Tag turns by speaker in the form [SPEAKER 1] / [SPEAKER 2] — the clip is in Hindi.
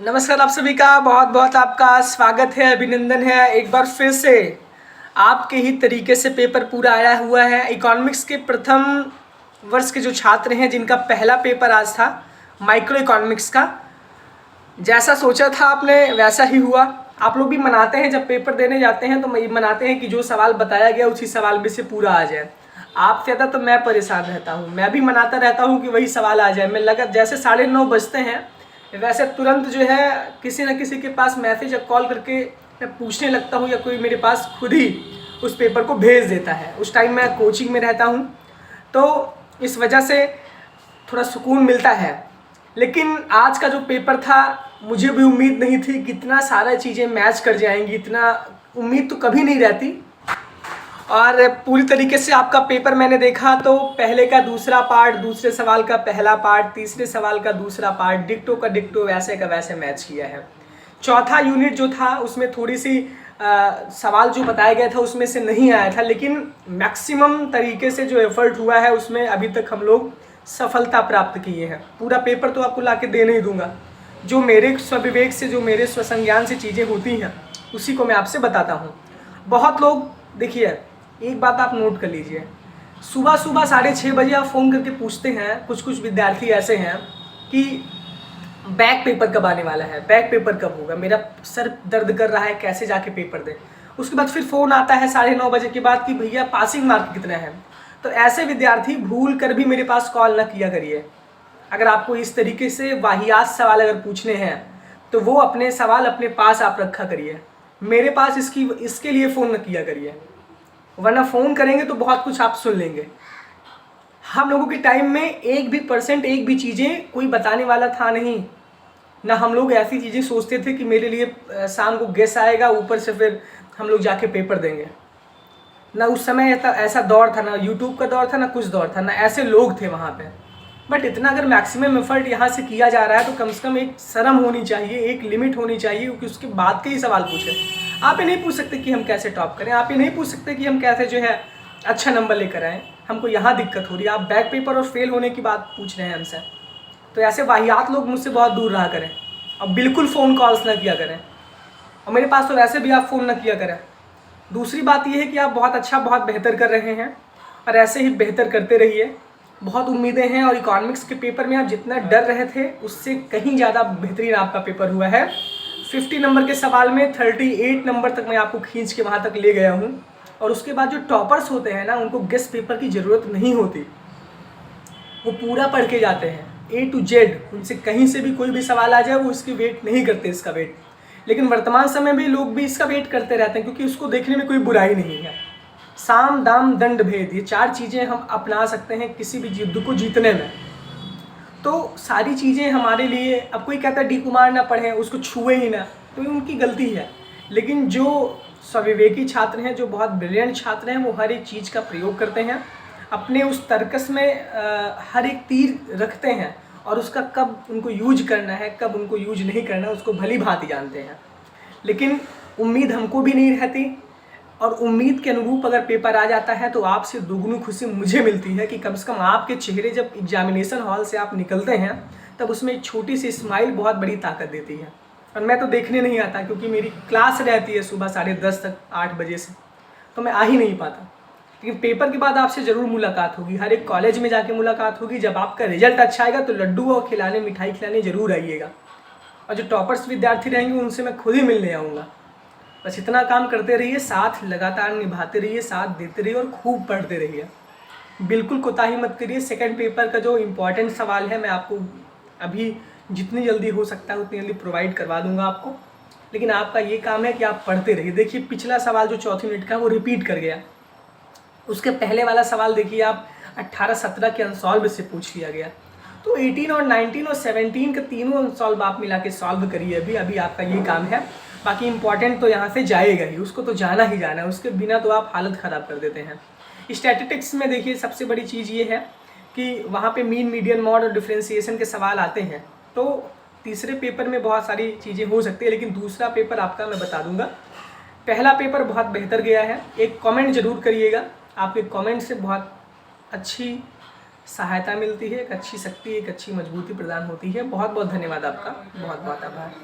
[SPEAKER 1] नमस्कार आप सभी का बहुत बहुत आपका स्वागत है, अभिनंदन है। एक बार फिर से आपके ही तरीके से पेपर पूरा आया हुआ है। इकोनॉमिक्स के प्रथम वर्ष के जो छात्र हैं जिनका पहला पेपर आज था माइक्रो इकोनॉमिक्स का, जैसा सोचा था आपने वैसा ही हुआ। आप लोग भी मनाते हैं जब पेपर देने जाते हैं तो मनाते हैं कि जो सवाल बताया गया उसी सवाल में से पूरा आ जाए। आप ज़्यादा तो मैं परेशान रहता हूँ, मैं भी मनाता रहता हूँ कि वही सवाल आ जाए। मैं लगा जैसे 9:30 बजते हैं वैसे तुरंत जो है किसी न किसी के पास मैसेज या कॉल करके मैं पूछने लगता हूँ, या कोई मेरे पास खुद ही उस पेपर को भेज देता है। उस टाइम मैं कोचिंग में रहता हूँ तो इस वजह से थोड़ा सुकून मिलता है। लेकिन आज का जो पेपर था मुझे भी उम्मीद नहीं थी कि इतना सारा चीज़ें मैच कर जाएंगी, इतना उम्मीद तो कभी नहीं रहती। और पूरी तरीके से आपका पेपर मैंने देखा तो पहले का दूसरा पार्ट, दूसरे सवाल का पहला पार्ट, तीसरे सवाल का दूसरा पार्ट, डिक्टो का डिक्टो वैसे का वैसे मैच किया है। चौथा यूनिट जो था उसमें थोड़ी सी सवाल जो बताया गया था उसमें से नहीं आया था, लेकिन मैक्सिमम तरीके से जो एफर्ट हुआ है उसमें अभी तक हम लोग सफलता प्राप्त किए हैं। पूरा पेपर तो आपको ला के दे नहीं दूंगा, जो मेरे स्वविवेक से, जो मेरे स्वसंज्ञान से चीज़ें होती हैं उसी को मैं आपसे बताता हूँ। बहुत लोग, देखिए एक बात आप नोट कर लीजिए, सुबह सुबह 6:30 बजे आप फ़ोन करके पूछते हैं, कुछ कुछ विद्यार्थी ऐसे हैं कि बैक पेपर कब आने वाला है, बैक पेपर कब होगा, मेरा सर दर्द कर रहा है, कैसे जाके पेपर दें। उसके बाद फिर फ़ोन आता है 9:30 बजे के बाद कि भैया पासिंग मार्क कितना है। तो ऐसे विद्यार्थी भूल कर भी मेरे पास कॉल ना किया करिए। अगर आपको इस तरीके से वाहियात सवाल अगर पूछने हैं तो वो अपने सवाल अपने पास आप रखा करिए, मेरे पास इसके लिए फ़ोन न किया करिए, वरना फ़ोन करेंगे तो बहुत कुछ आप सुन लेंगे। हम लोगों के टाइम में एक भी परसेंट, एक भी चीज़ें कोई बताने वाला था नहीं ना। हम लोग ऐसी चीज़ें सोचते थे कि मेरे लिए शाम को गेस्ट आएगा, ऊपर से फिर हम लोग जाके पेपर देंगे ना। उस समय ऐसा दौर था ना, यूट्यूब का दौर था ना, कुछ दौर था ना, ऐसे लोग थे वहाँ पे। बट इतना अगर मैक्सिमम एफर्ट यहाँ से किया जा रहा है तो कम से कम एक शर्म होनी चाहिए, एक लिमिट होनी चाहिए कि उसके बाद के ही सवाल पूछें। आप ये नहीं पूछ सकते कि हम कैसे टॉप करें, आप ये नहीं पूछ सकते कि हम कैसे जो है अच्छा नंबर लेकर आएँ, हमको यहाँ दिक्कत हो रही है। आप बैक पेपर और फेल होने की बात पूछ रहे हैं हमसे। तो ऐसे वाहियात लोग मुझसे बहुत दूर रहा करें और बिल्कुल फ़ोन कॉल्स ना किया करें, और मेरे पास तो वैसे भी आप फ़ोन ना किया करें। दूसरी बात यह है कि आप बहुत अच्छा, बहुत बेहतर कर रहे हैं और ऐसे ही बेहतर करते रहिए। बहुत उम्मीदें हैं और इकोनॉमिक्स के पेपर में आप जितना डर रहे थे उससे कहीं ज़्यादा बेहतरीन आपका पेपर हुआ है। 50 नंबर के सवाल में 38 नंबर तक मैं आपको खींच के वहाँ तक ले गया हूँ। और उसके बाद जो टॉपर्स होते हैं ना, उनको गेस्ट पेपर की ज़रूरत नहीं होती, वो पूरा पढ़ के जाते हैं A to Z। उनसे कहीं से भी कोई भी सवाल आ जाए वो इसकी वेट नहीं करते, इसका वेट। लेकिन वर्तमान समय में लोग भी इसका वेट करते रहते हैं क्योंकि उसको देखने में कोई बुराई नहीं है। साम दाम दंड भेद, ये 4 चीज़ें हम अपना सकते हैं किसी भी युद्ध को जीतने में। तो सारी चीज़ें हमारे लिए, अब कोई कहता है डी कुमार ना पढ़े, उसको छुए ही ना, तो ये उनकी गलती है। लेकिन जो स्वविवेकी छात्र हैं, जो बहुत ब्रिलियंट छात्र हैं, वो हर एक चीज़ का प्रयोग करते हैं, अपने उस तर्कस में हर एक तीर रखते हैं और उसका कब उनको यूज करना है, कब उनको यूज नहीं करना, उसको भली भांति जानते हैं। लेकिन उम्मीद हमको भी नहीं रहती, और उम्मीद के अनुरूप अगर पेपर आ जाता है तो आपसे दोगुनी खुशी मुझे मिलती है कि कम से कम आपके चेहरे जब एग्जामिनेशन हॉल से आप निकलते हैं तब उसमें एक छोटी सी स्माइल बहुत बड़ी ताकत देती है। और मैं तो देखने नहीं आता क्योंकि मेरी क्लास रहती है सुबह 10:30 तक, 8 बजे से, तो मैं आ ही नहीं पाता। लेकिन पेपर के बाद आपसे ज़रूर मुलाकात होगी, हर एक कॉलेज में जाके मुलाकात होगी। जब आपका रिजल्ट अच्छा आएगा तो लड्डू और खिलाने, मिठाई खिलाने ज़रूर आइएगा। और जो टॉपर्स विद्यार्थी रहेंगे उनसे मैं खुद ही मिलने आऊँगा। बस इतना काम करते रहिए, साथ लगातार निभाते रहिए, साथ देते रहिए और खूब पढ़ते रहिए। बिल्कुल कोताही मत करिए। सेकंड पेपर का जो इम्पोर्टेंट सवाल है मैं आपको अभी जितनी जल्दी हो सकता है उतनी जल्दी प्रोवाइड करवा दूंगा आपको। लेकिन आपका ये काम है कि आप पढ़ते रहिए। देखिए पिछला सवाल जो चौथी मिनट का वो रिपीट कर गया, उसके पहले वाला सवाल देखिए आप 18-17 के अनसॉल्व से पूछ लिया गया। तो 18 और 19 और 17 के तीनों अनसॉल्व आप मिला के सॉल्व करिए। अभी आपका ये काम है। बाकी इंपॉर्टेंट तो यहाँ से जाएगा ही, उसको तो जाना ही जाना है, उसके बिना तो आप हालत ख़राब कर देते हैं। स्टैटिस्टिक्स में देखिए सबसे बड़ी चीज़ ये है कि वहाँ पे मीन, मीडियन, मॉड और डिफरेंशिएशन के सवाल आते हैं। तो तीसरे पेपर में बहुत सारी चीज़ें हो सकती है, लेकिन दूसरा पेपर आपका मैं बता दूंगा। पहला पेपर बहुत बेहतर गया है। एक कमेंट ज़रूर करिएगा, आपके कमेंट से बहुत अच्छी सहायता मिलती है, एक अच्छी शक्ति, एक अच्छी मजबूती प्रदान होती है। बहुत बहुत धन्यवाद आपका, बहुत बहुत आभार।